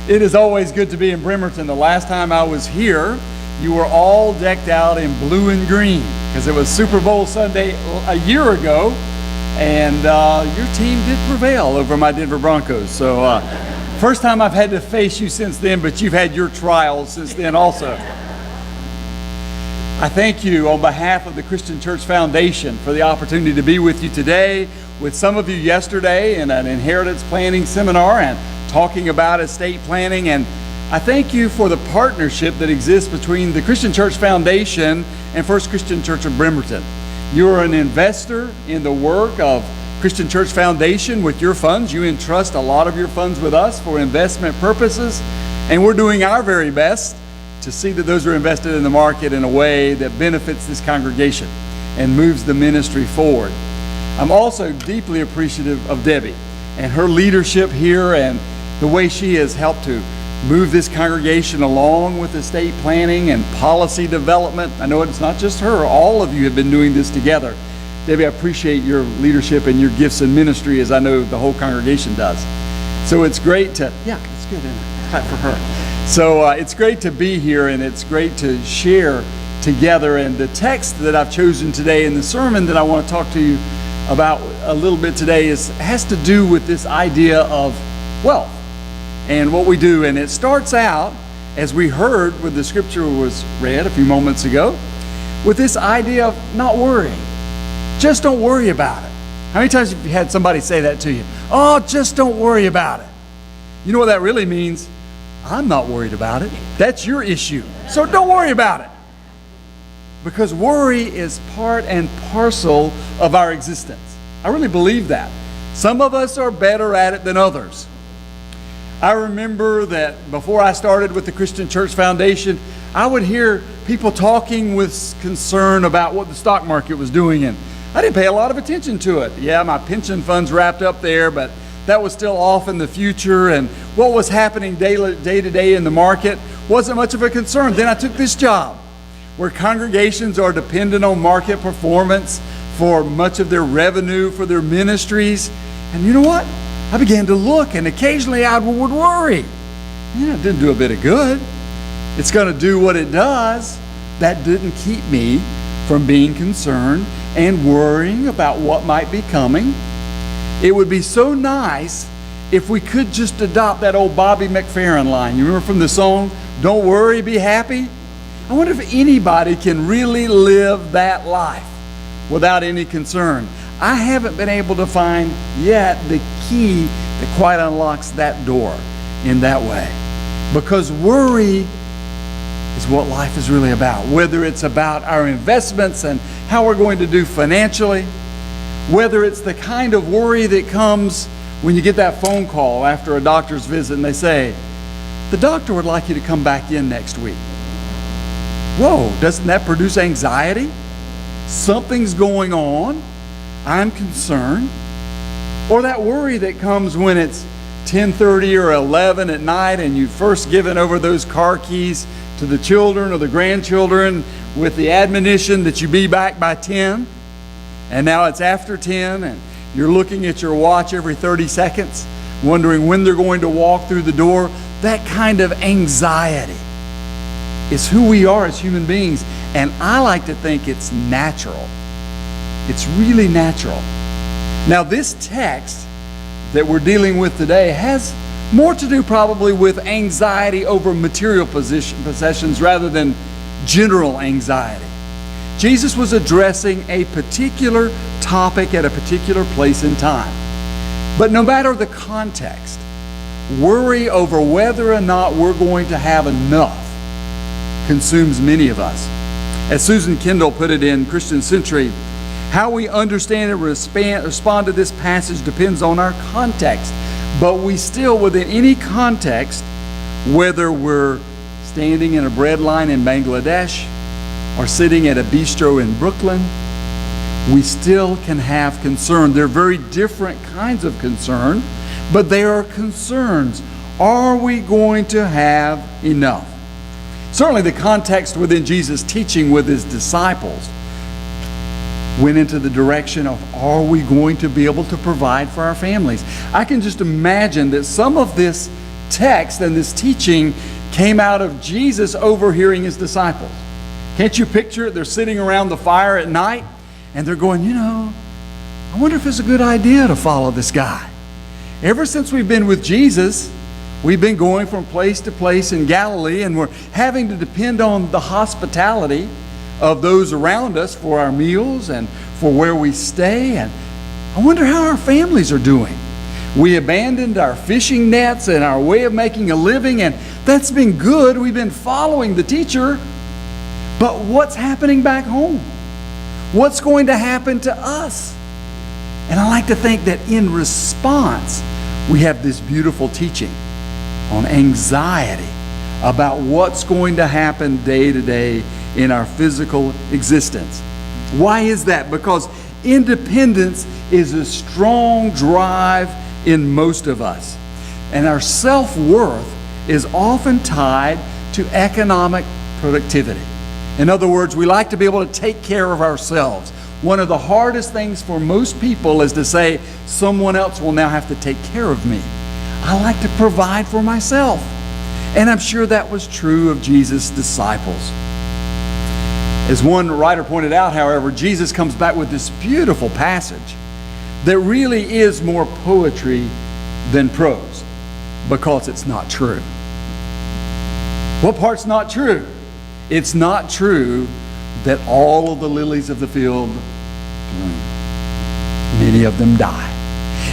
It is always good to be in Bremerton. The last time I was here, you were all decked out in blue and green because it was Super Bowl Sunday a year ago, and your team did prevail over my Denver Broncos. So first time I've had to face you since then, but you've had your trials since then also. I thank you on behalf of the Christian Church Foundation for the opportunity to be with you today, with some of you yesterday in an inheritance planning seminar and talking about estate planning. And I thank you for the partnership that exists between the Christian Church Foundation and First Christian Church of Bremerton. You are an investor in the work of Christian Church Foundation with your funds. You entrust a lot of your funds with us for investment purposes, and we're doing our very best to see that those are invested in the market in a way that benefits this congregation and moves the ministry forward. I'm also deeply appreciative of Debbie and her leadership here and the way she has helped to move this congregation along with estate planning and policy development. I know it's not just her, all of you have been doing this together. Debbie, I appreciate your leadership and your gifts in ministry, as I know the whole congregation does. So it's great to, it's good, isn't it? Clap for her. So it's great to be here, and it's great to share together. And the text that I've chosen today and the sermon that I want to talk to you about a little bit today has to do with this idea of wealth and what we do. And it starts out, as we heard when the scripture was read a few moments ago, with this idea of not worrying. Just don't worry about it. How many times have you had somebody say that to you? Oh, just don't worry about it. You know what that really means? I'm not worried about it. That's your issue. So don't worry about it. Because worry is part and parcel of our existence. I really believe that. Some of us are better at it than others. I remember that before I started with the Christian Church Foundation, I would hear people talking with concern about what the stock market was doing, and I didn't pay a lot of attention to it. Yeah, my pension fund's wrapped up there, but that was still off in the future, and what was happening day to day in the market wasn't much of a concern. Then I took this job where congregations are dependent on market performance for much of their revenue for their ministries. And you know what? I began to look, and occasionally I would worry. It didn't do a bit of good. It's going to do what it does. That didn't keep me from being concerned and worrying about what might be coming. It would be so nice if we could just adopt that old Bobby McFerrin line. You remember from the song, "Don't worry, be happy"? I wonder if anybody can really live that life without any concern. I haven't been able to find yet the key that quite unlocks that door in that way. Because worry is what life is really about. Whether it's about our investments and how we're going to do financially, whether it's the kind of worry that comes when you get that phone call after a doctor's visit and they say, "The doctor would like you to come back in next week." Whoa, doesn't that produce anxiety? Something's going on. I'm concerned. Or that worry that comes when it's 10:30 or 11 at night and you've first given over those car keys to the children or the grandchildren with the admonition that you be back by 10. And now it's after 10 and you're looking at your watch every 30 seconds, wondering when they're going to walk through the door. That kind of anxiety is who we are as human beings. And I like to think it's natural. It's really natural. Now, this text that we're dealing with today has more to do probably with anxiety over material possessions rather than general anxiety. Jesus was addressing a particular topic at a particular place in time. But no matter the context, worry over whether or not we're going to have enough consumes many of us. As Susan Kendall put it in Christian Century, how we understand and respond to this passage depends on our context. But we still, within any context, whether we're standing in a bread line in Bangladesh or sitting at a bistro in Brooklyn, we still can have concern. They're very different kinds of concern, but they are concerns. Are we going to have enough? Certainly the context within Jesus' teaching with his disciples went into the direction of, are we going to be able to provide for our families? I can just imagine that some of this text and this teaching came out of Jesus overhearing his disciples. Can't you picture it? They're sitting around the fire at night and they're going, I wonder if it's a good idea to follow this guy. Ever since we've been with Jesus, we've been going from place to place in Galilee, and we're having to depend on the hospitality of those around us for our meals and for where we stay. And I wonder how our families are doing. We abandoned our fishing nets and our way of making a living, and that's been good. We've been following the teacher. But what's happening back home? What's going to happen to us? And I like to think that in response, we have this beautiful teaching on anxiety about what's going to happen day to day in our physical existence. Why is that? Because independence is a strong drive in most of us. And our self-worth is often tied to economic productivity. In other words, we like to be able to take care of ourselves. One of the hardest things for most people is to say, someone else will now have to take care of me. I like to provide for myself. And I'm sure that was true of Jesus' disciples. As one writer pointed out, however, Jesus comes back with this beautiful passage that really is more poetry than prose, because it's not true. What part's not true? It's not true that all of the lilies of the field bloom. Many of them die.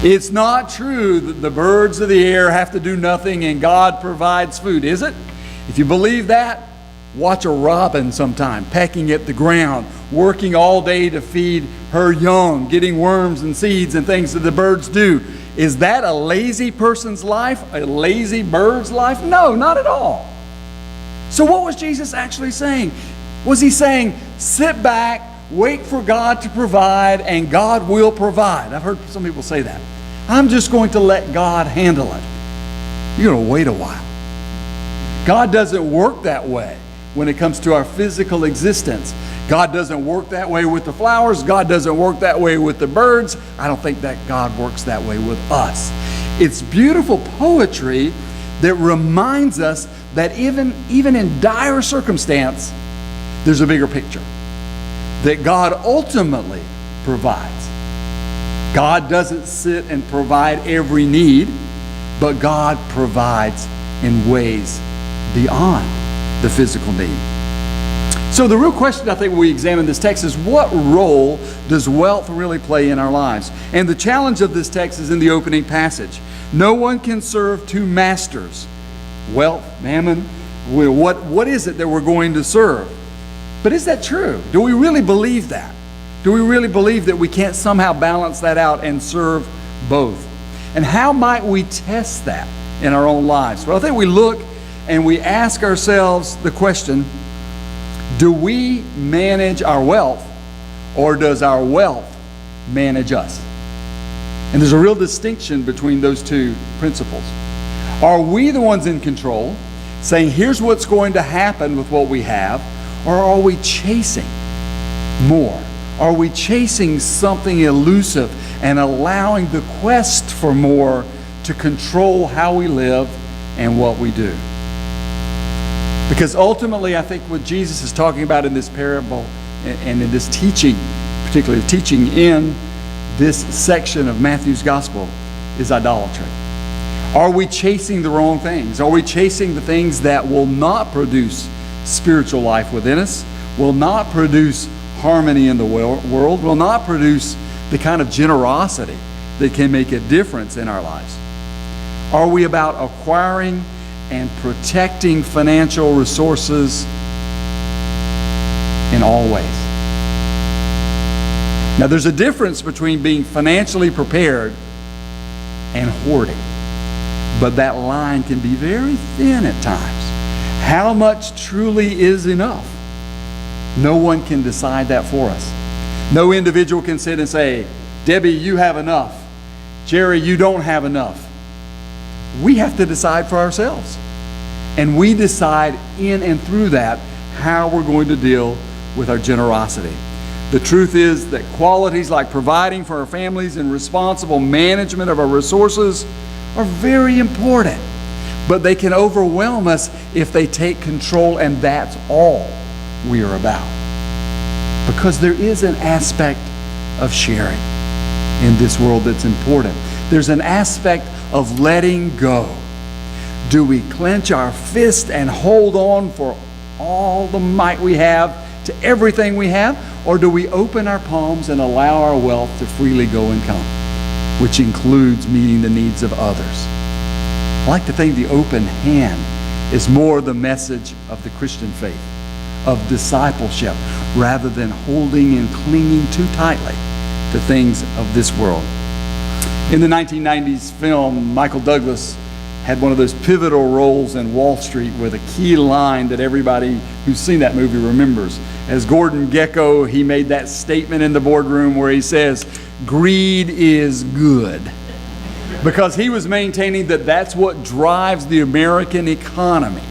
It's not true that the birds of the air have to do nothing and God provides food, is it? If you believe that, watch a robin sometime pecking at the ground, working all day to feed her young, getting worms and seeds and things that the birds do. Is that a lazy person's life? A lazy bird's life? No, not at all. So what was Jesus actually saying? Was he saying, sit back, wait for God to provide, and God will provide? I've heard some people say that. I'm just going to let God handle it. You're going to wait a while. God doesn't work that way when it comes to our physical existence. God doesn't work that way with the flowers. God doesn't work that way with the birds. I don't think that God works that way with us. It's beautiful poetry that reminds us that even in dire circumstance, there's a bigger picture. That God ultimately provides. God doesn't sit and provide every need, but God provides in ways beyond the physical need. So the real question I think when we examine this text is, what role does wealth really play in our lives? And the challenge of this text is in the opening passage. No one can serve two masters. Wealth, mammon, what is it that we're going to serve? But is that true? Do we really believe that? Do we really believe that we can't somehow balance that out and serve both? And how might we test that in our own lives? Well, I think we look and we ask ourselves the question, do we manage our wealth, or does our wealth manage us? And there's a real distinction between those two principles. Are we the ones in control, saying here's what's going to happen with what we have, or are we chasing more? Are we chasing something elusive and allowing the quest for more to control how we live and what we do? Because ultimately, I think what Jesus is talking about in this parable and in this teaching, particularly teaching in this section of Matthew's gospel, is idolatry. Are we chasing the wrong things? Are we chasing the things that will not produce spiritual life within us, will not produce harmony in the world, will not produce the kind of generosity that can make a difference in our lives? Are we about acquiring and protecting financial resources in all ways? Now, there's a difference between being financially prepared and hoarding, but that line can be very thin at times. How much truly is enough? No one can decide that for us. No individual can sit and say, Debbie, you have enough. Jerry, you don't have enough. We have to decide for ourselves. And we decide in and through that how we're going to deal with our generosity. The truth is that qualities like providing for our families and responsible management of our resources are very important. but they can overwhelm us if they take control, and that's all we are about. Because there is an aspect of sharing in this world that's important. There's an aspect of letting go. Do we clench our fist and hold on for all the might we have to everything we have? Or do we open our palms and allow our wealth to freely go and come, which includes meeting the needs of others? I like to think the open hand is more the message of the Christian faith, of discipleship, rather than holding and clinging too tightly to things of this world. In the 1990s film, Michael Douglas had one of those pivotal roles in Wall Street with a key line that everybody who's seen that movie remembers. As Gordon Gekko, he made that statement in the boardroom where he says, "Greed is good." Because he was maintaining that that's what drives the American economy,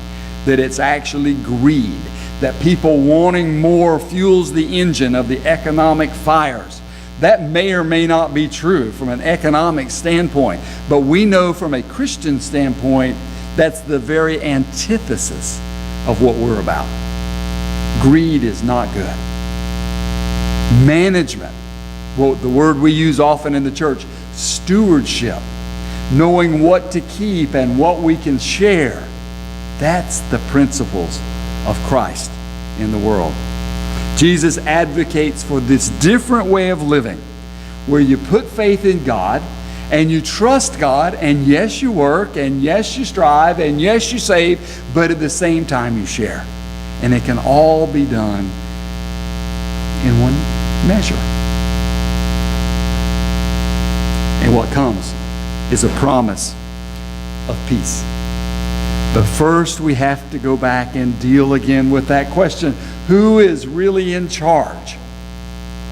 that it's actually greed, that people wanting more fuels the engine of the economic fires. That may or may not be true from an economic standpoint, but we know from a Christian standpoint that's the very antithesis of what we're about. Greed is not good. Management, well, the word we use often in the church, stewardship, knowing what to keep and what we can share, that's the principles of Christ in the world. Jesus advocates for this different way of living where you put faith in God and you trust God, and yes, you work, and yes, you strive, and yes, you save, but at the same time you share. And it can all be done in one measure. And what comes is a promise of peace. But first we have to go back and deal again with that question. Who is really in charge?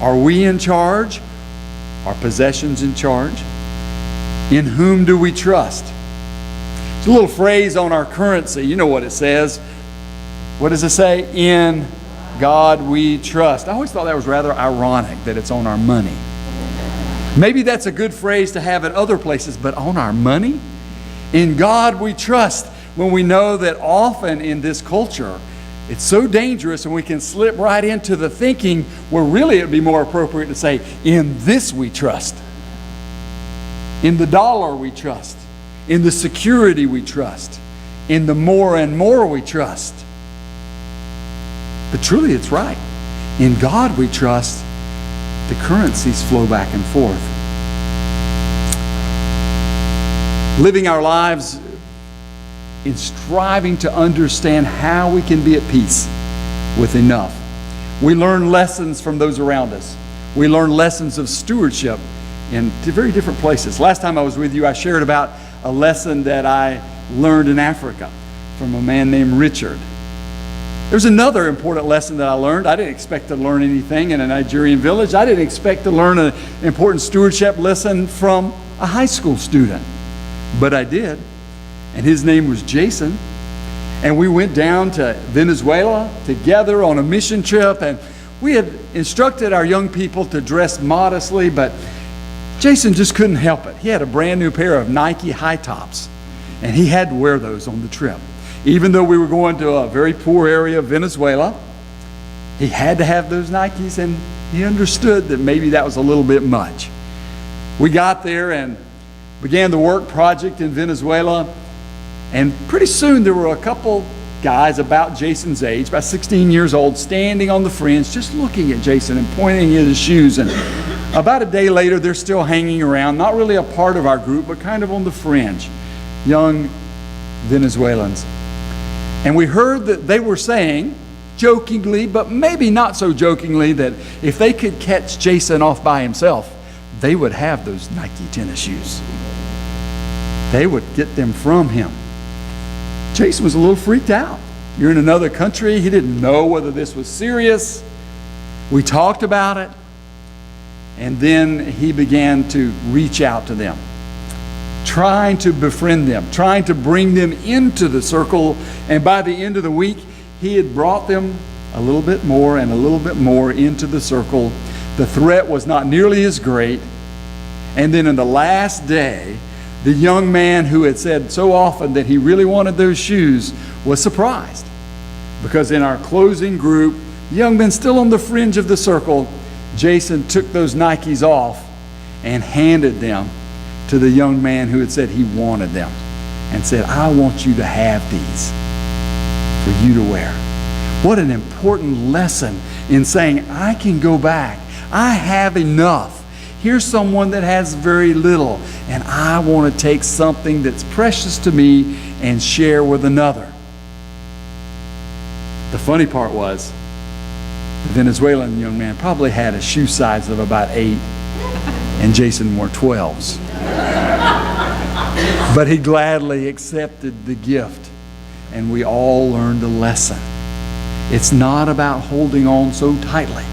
Are we in charge? Are possessions in charge? In whom do we trust? It's a little phrase on our currency. You know what it says. What does it say? In God we trust. I always thought that was rather ironic that it's on our money. Maybe that's a good phrase to have at other places, but on our money? In God we trust. When we know that often in this culture, it's so dangerous and we can slip right into the thinking where really it would be more appropriate to say, in this we trust. In the dollar we trust. In the security we trust. In the more and more we trust. But truly it's right. In God we trust. The currencies flow back and forth. Living our lives in striving to understand how we can be at peace with enough. We learn lessons from those around us. We learn lessons of stewardship in very different places. Last time I was with you, I shared about a lesson that I learned in Africa from a man named Richard. There's another important lesson that I learned. I didn't expect to learn anything in a Nigerian village. I didn't expect to learn an important stewardship lesson from a high school student, but I did. And his name was Jason. And we went down to Venezuela together on a mission trip. And we had instructed our young people to dress modestly, but Jason just couldn't help it. He had a brand new pair of Nike high tops, and he had to wear those on the trip. Even though we were going to a very poor area of Venezuela, he had to have those Nikes, and he understood that maybe that was a little bit much. We got there and began the work project in Venezuela. And pretty soon there were a couple guys about Jason's age, about 16 years old, standing on the fringe, just looking at Jason and pointing at his shoes. And about a day later, they're still hanging around, not really a part of our group, but kind of on the fringe, young Venezuelans. And we heard that they were saying, jokingly, but maybe not so jokingly, that if they could catch Jason off by himself, they would have those Nike tennis shoes. They would get them from him. Jason was a little freaked out. You're in another country. He didn't know whether this was serious. We talked about it. And then he began to reach out to them, trying to befriend them, trying to bring them into the circle. And by the end of the week, he had brought them a little bit more and a little bit more into the circle. The threat was not nearly as great. And then in the last day, The young man who had said so often that he really wanted those shoes was surprised, because in our closing group, the young men still on the fringe of the circle, Jason took those Nikes off and handed them to the young man who had said he wanted them, and said, I want you to have these for you to wear. What an important lesson in saying, I can go back. I have enough. Here's someone that has very little, and I want to take something that's precious to me and share with another. The funny part was, the Venezuelan young man probably had a shoe size of about 8, and Jason wore 12s. But he gladly accepted the gift, and we all learned a lesson. It's not about holding on so tightly.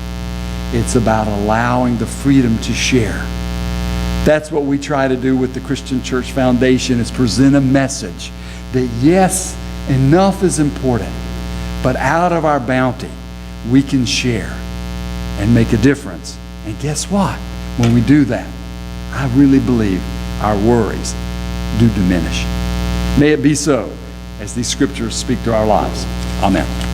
It's about allowing the freedom to share. That's what we try to do with the Christian Church Foundation, is present a message that yes, enough is important, but out of our bounty, we can share and make a difference. And guess what? When we do that, I really believe our worries do diminish. May it be so as these scriptures speak to our lives. Amen.